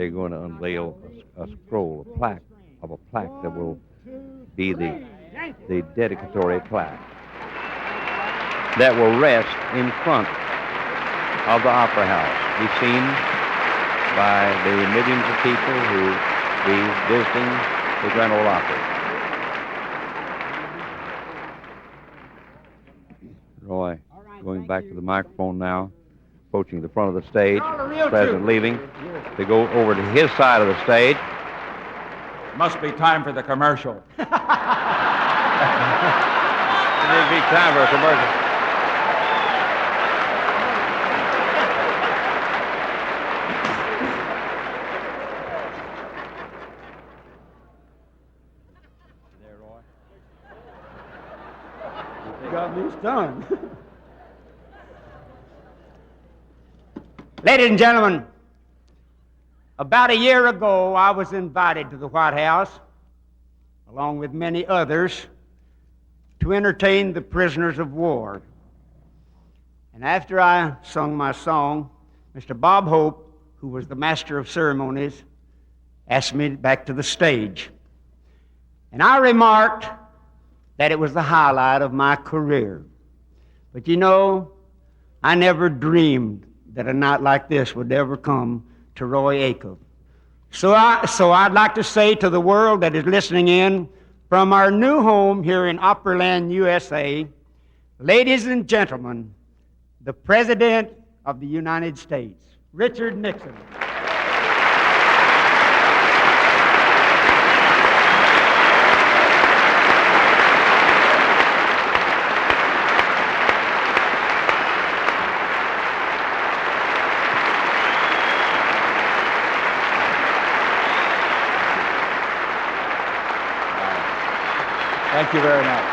they're going to unveil a scroll, a plaque that will be the dedicatory plaque that will rest in front of the Opera House, be seen by the millions of people who be visiting the Grand Ole Opry. Roy, going back to the microphone now, approaching the front of the stage, the President leaving to go over to his side of the stage. Must be time for the commercial. It didn't be time for a commercial. There, Roy. You got me stunned. Ladies and gentlemen, about a year ago, I was invited to the White House, along with many others, to entertain the prisoners of war. And after I sung my song, Mr. Bob Hope, who was the master of ceremonies, asked me back to the stage. And I remarked that it was the highlight of my career. But you know, I never dreamed that a night like this would ever come to Roy Acuff. So I'd like to say to the world that is listening in from our new home here in Opryland, USA, ladies and gentlemen, the President of the United States, Richard Nixon. Thank you very much.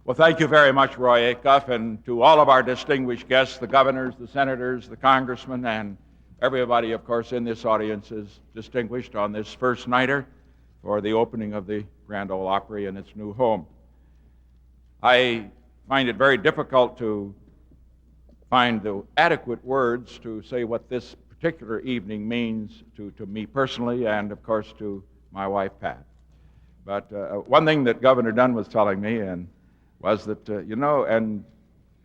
Well, thank you very much, Roy Acuff, and to all of our distinguished guests, the governors, the senators, the congressmen, and everybody, of course, in this audience is distinguished on this first nighter for the opening of the Grand Ole Opry in its new home. I find it very difficult to find the adequate words to say what this particular evening means to me personally and, of course, to my wife, Pat. But one thing that Governor Dunn was telling me was that, and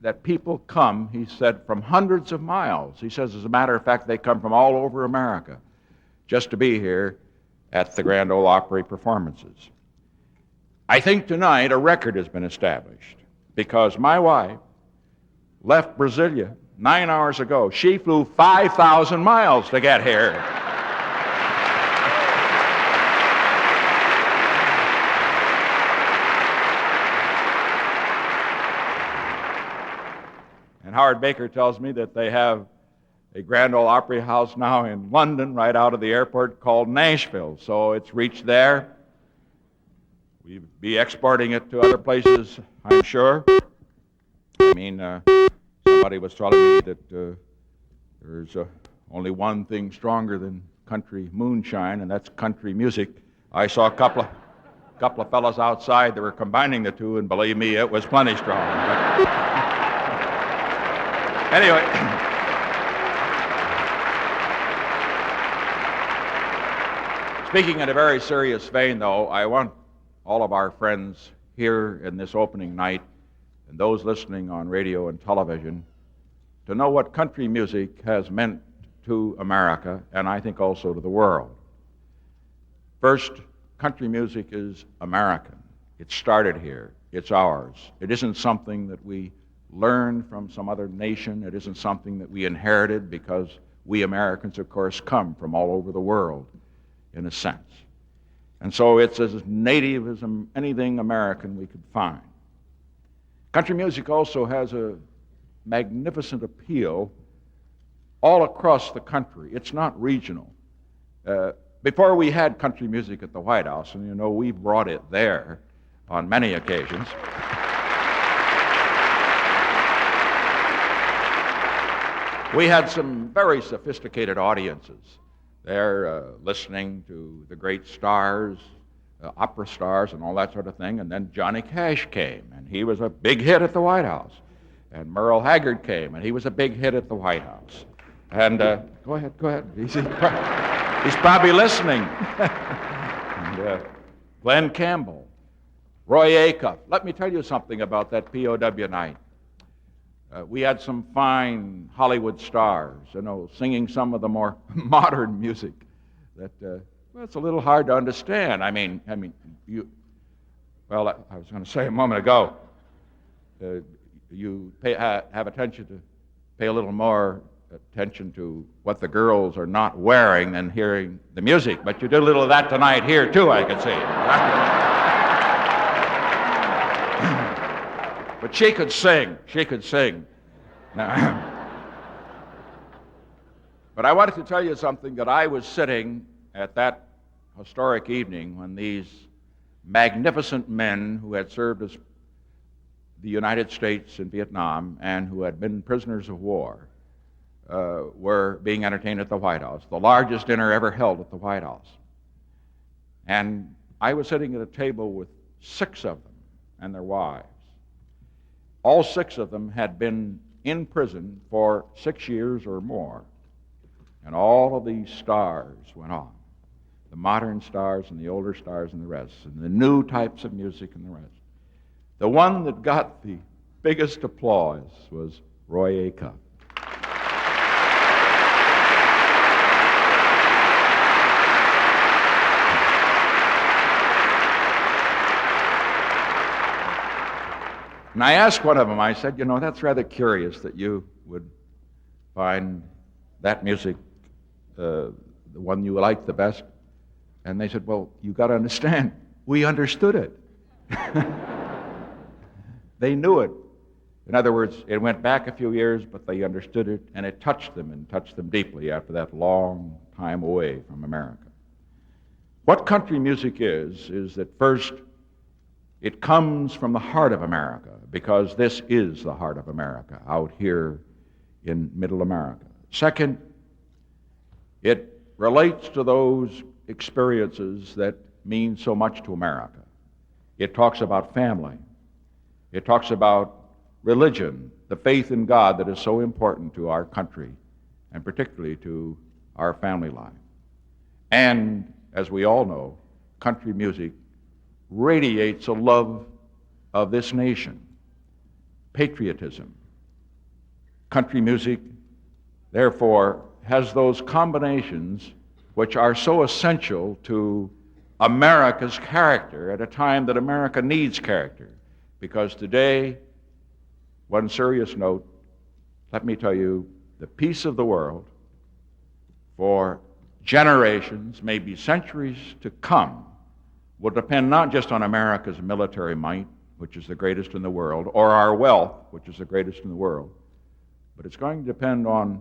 that people come, he said, from hundreds of miles. He says, as a matter of fact, they come from all over America just to be here at the Grand Ole Opry performances. I think tonight a record has been established because my wife left Brasilia 9 hours ago. She flew 5,000 miles to get here. And Howard Baker tells me that they have a Grand Ole Opry house now in London, right out of the airport, called Nashville. So it's reached there. We'll be exporting it to other places, I'm sure. I mean, somebody was telling me that there's only one thing stronger than country moonshine, and that's country music. I saw a couple of fellows outside that were combining the two, and believe me, it was plenty strong. Anyway, speaking in a very serious vein, though, I want all of our friends here in this opening night and those listening on radio and television to know what country music has meant to America, and I think also to the world. First, country music is American. It started here. It's ours. It isn't something that we learned from some other nation. It isn't something that we inherited, because we Americans, of course, come from all over the world, in a sense. And so it's as native as anything American we could find. Country music also has a magnificent appeal all across the country. It's not regional. Before we had country music at the White House, and you know we brought it there on many occasions, we had some very sophisticated audiences. They're listening to the great stars, opera stars and all that sort of thing, and then Johnny Cash came, and he was a big hit at the White House. And Merle Haggard came, and he was a big hit at the White House. And go ahead. He's probably listening. And, Glenn Campbell, Roy Acuff. Let me tell you something about that POW night. We had some fine Hollywood stars, singing some of the more modern music that it's a little hard to understand. I was going to say a moment ago, you have attention to pay a little more attention to what the girls are not wearing than hearing the music. But you did a little of that tonight here, too, I could see. But she could sing. Now, but I wanted to tell you something, that I was sitting at that historic evening when these magnificent men who had served as the United States in Vietnam and who had been prisoners of war were being entertained at the White House, the largest dinner ever held at the White House. And I was sitting at a table with 6 of them and their wives. All 6 of them had been in prison for 6 years or more. And all of these stars went on, the modern stars and the older stars and the rest, and the new types of music and the rest. The one that got the biggest applause was Roy Acuff. And I asked one of them, I said, that's rather curious that you would find that music the one you like the best. And they said, well, you got to understand, we understood it. They knew it. In other words, it went back a few years, but they understood it, and it touched them deeply after that long time away from America. What country music is that first, it comes from the heart of America, because this is the heart of America out here in Middle America. Second, it relates to those experiences that mean so much to America. It talks about family. It talks about religion, the faith in God that is so important to our country, and particularly to our family life. And, as we all know, country music radiates a love of this nation, patriotism. Country music, therefore, has those combinations which are so essential to America's character at a time that America needs character. Because today, one serious note, let me tell you, the peace of the world for generations, maybe centuries to come, will depend not just on America's military might, which is the greatest in the world, or our wealth, which is the greatest in the world, but it's going to depend on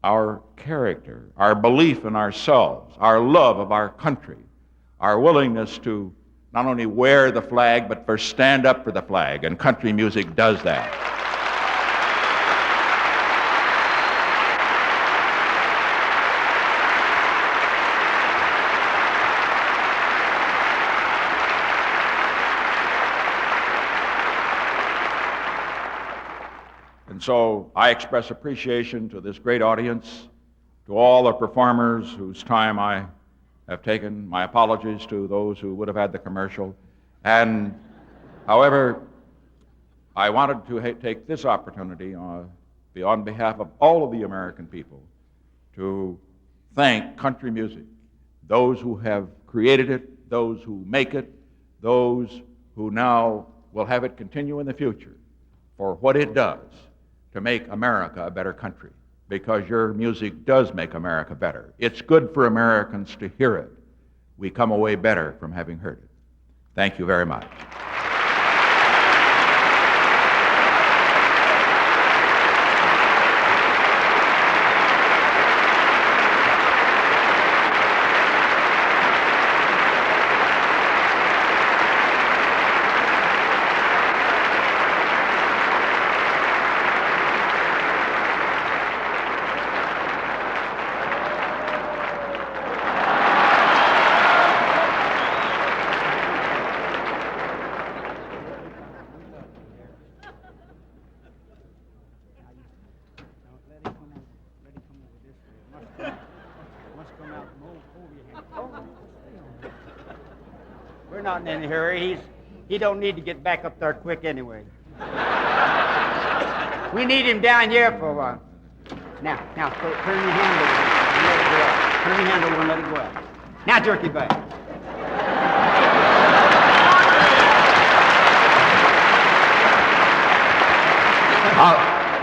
our character, our belief in ourselves, our love of our country, our willingness to not only wear the flag, but for stand up for the flag, and country music does that. And so I express appreciation to this great audience, to all the performers whose time I have taken. My apologies to those who would have had the commercial. And, however, I wanted to take this opportunity on behalf of all of the American people to thank country music, those who have created it, those who make it, those who now will have it continue in the future, for what it does to make America a better country, because your music does make America better. It's good for Americans to hear it. We come away better from having heard it. Thank you very much. not in any hurry. He don't need to get back up there quick anyway. We need him down here for a while. Now, turn your handle and let it go out. Turn your handle and let it go out. Now jerk it back.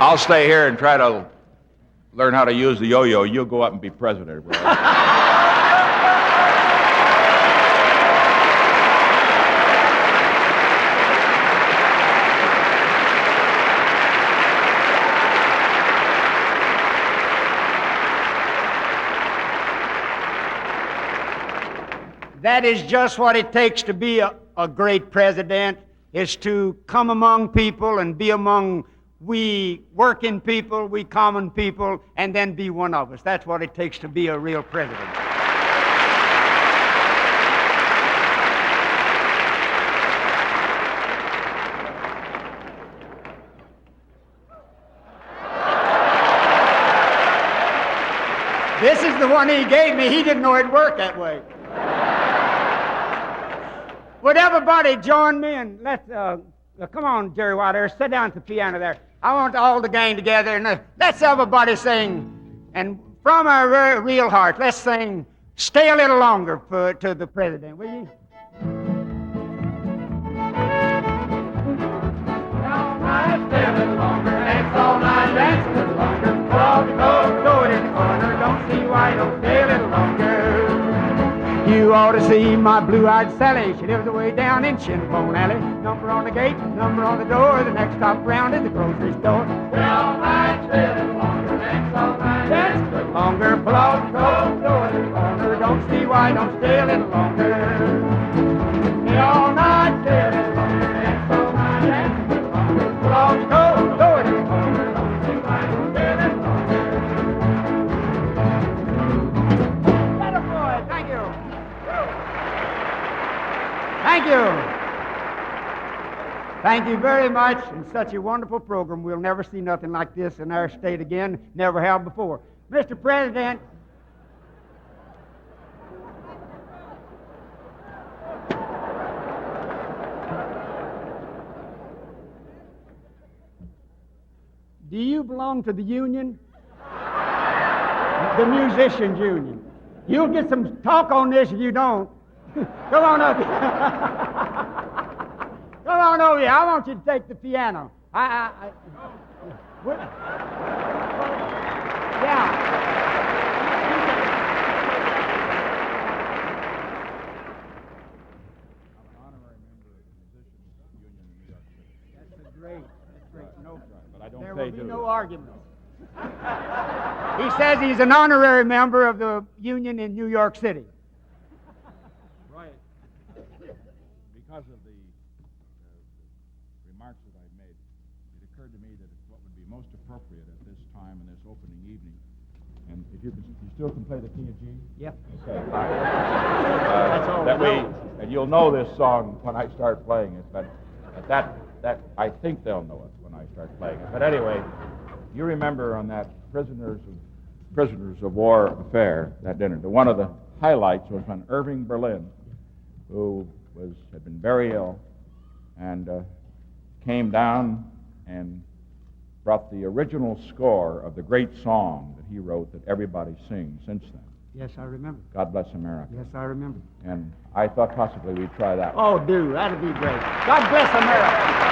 I'll stay here and try to learn how to use the yo-yo. You'll go up and be president, bro. That is just what it takes to be a great president, is to come among people and be among we working people, we common people, and then be one of us. That's what it takes to be a real president. This is the one he gave me. He didn't know it worked that way. Would everybody join me and let's, come on, Jerry Wilder, sit down at the piano there. I want all the gang together and let's everybody sing. And from our real heart, let's sing Stay a Little Longer to the President, will you? All night, stay a little longer, dance all night, dance a little longer. Go it in the corner, don't see why, don't stay a little longer. You ought to see my blue-eyed Sally. She lives away down in Shinbone Alley. Number on the gate, number on the door. The next stop round is the grocery store. Stay all night, stay a little longer. Dance all night, dance a little longer. Pull out the coat, go in the corner. Don't see why, don't stay a little longer. Stay all night, stay a little longer. Dance all night, dance a little longer. Pull out the coat, go in the corner. Don't see why, don't stay a little longer. Let him boy, thank you. Thank you. Thank you very much. And such a wonderful program. We'll never see nothing like this in our state again. Never have before. Mr. President. Do you belong to the union? The musicians union. You'll get some talk on this if you don't. Come on up here. Come on over here. I want you to take the piano. What? Yeah. That's great. No, but I don't there pay will be dues. no argument. He says he's an honorary member of the union in New York City. Right. Because of the remarks that I made, it occurred to me that what would be most appropriate at this time and this opening evening, and if you still can play the key of G? Yep. Okay. That's all that we we, know. and you'll know this song when I start playing it, but that I think they'll know it when I start playing it. But anyway, you remember on that prisoners of war affair, that dinner, one of the highlights was when Irving Berlin, who had been very ill, and came down and brought the original score of the great song that he wrote that everybody sings since then. Yes, I remember. God Bless America. Yes, I remember. And I thought possibly we'd try that one. Oh, do. That'd be great. God bless America.